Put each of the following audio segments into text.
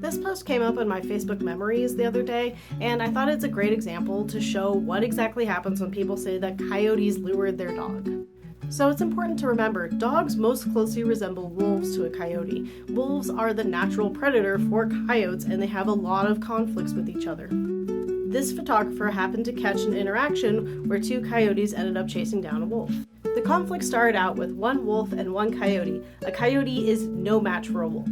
This post came up in my Facebook memories the other day, and I thought it's a great example to show what exactly happens when people say that coyotes lured their dog. So it's important to remember, dogs most closely resemble wolves to a coyote. Wolves are the natural predator for coyotes, and they have a lot of conflicts with each other. This photographer happened to catch an interaction where two coyotes ended up chasing down a wolf. The conflict started out with one wolf and one coyote. A coyote is no match for a wolf.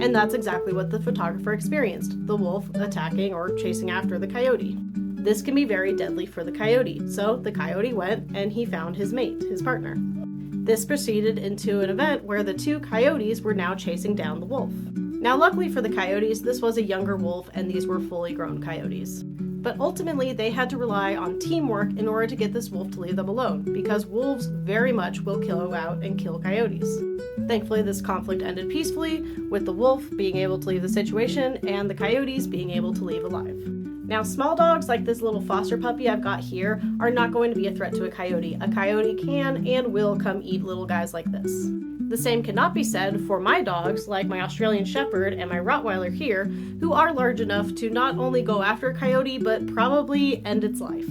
And that's exactly what the photographer experienced, the wolf attacking or chasing after the coyote. This can be very deadly for the coyote, so the coyote went and he found his mate, his partner. This proceeded into an event where the two coyotes were now chasing down the wolf. Now luckily for the coyotes, this was a younger wolf and these were fully grown coyotes. But ultimately, they had to rely on teamwork in order to get this wolf to leave them alone, because wolves very much will go out and kill coyotes. Thankfully, this conflict ended peacefully, with the wolf being able to leave the situation and the coyotes being able to leave alive. Now, small dogs like this little foster puppy I've got here are not going to be a threat to a coyote. A coyote can and will come eat little guys like this. The same cannot be said for my dogs, like my Australian Shepherd and my Rottweiler here, who are large enough to not only go after a coyote, but probably end its life.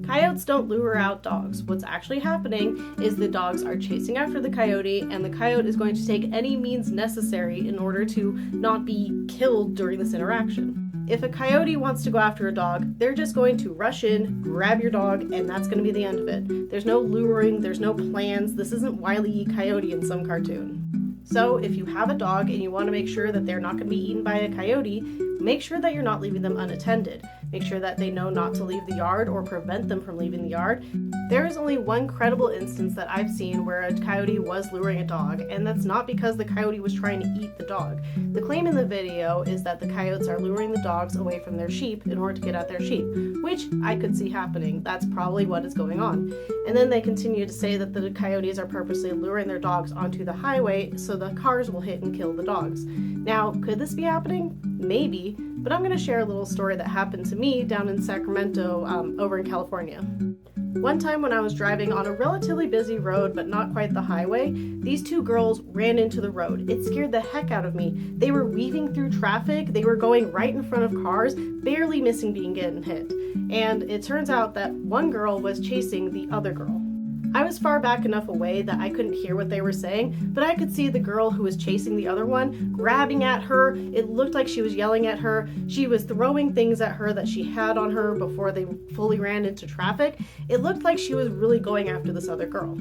Coyotes don't lure out dogs. What's actually happening is the dogs are chasing after the coyote, and the coyote is going to take any means necessary in order to not be killed during this interaction. If a coyote wants to go after a dog, they're just going to rush in, grab your dog, and that's going to be the end of it. There's no luring, there's no plans. This isn't Wile E. Coyote in some cartoon. So if you have a dog and you want to make sure that they're not going to be eaten by a coyote, make sure that you're not leaving them unattended. Make sure that they know not to leave the yard or prevent them from leaving the yard. There is only one credible instance that I've seen where a coyote was luring a dog, and that's not because the coyote was trying to eat the dog. The claim in the video is that the coyotes are luring the dogs away from their sheep in order to get at their sheep, which I could see happening. That's probably what is going on. And then they continue to say that the coyotes are purposely luring their dogs onto the highway so the cars will hit and kill the dogs. Now, could this be happening? Maybe, but I'm going to share a little story that happened to me down in Sacramento, over in California. One time when I was driving on a relatively busy road, but not quite the highway, these two girls ran into the road. It scared the heck out of me. They were weaving through traffic, they were going right in front of cars, barely missing being getting hit. And it turns out that one girl was chasing the other girl. I was far back enough away that I couldn't hear what they were saying, but I could see the girl who was chasing the other one grabbing at her. It looked like she was yelling at her. She was throwing things at her that she had on her before they fully ran into traffic. It looked like she was really going after this other girl.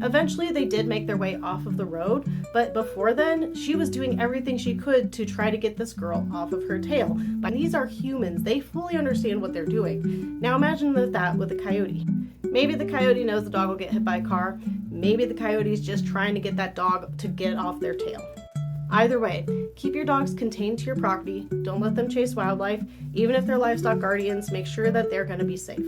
Eventually, they did make their way off of the road, but before then, she was doing everything she could to try to get this girl off of her tail. But these are humans. They fully understand what they're doing. Now imagine that with a coyote. Maybe the coyote knows the dog will get hit by a car. Maybe the coyote is just trying to get that dog to get off their tail. Either way, keep your dogs contained to your property. Don't let them chase wildlife. Even if they're livestock guardians, make sure that they're going to be safe.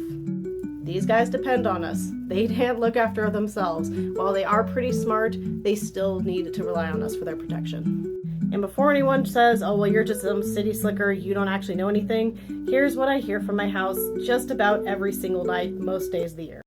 These guys depend on us. They can't look after themselves. While they are pretty smart, they still need to rely on us for their protection. And before anyone says, oh, well, you're just some city slicker, you don't actually know anything, here's what I hear from my house just about every single night, most days of the year.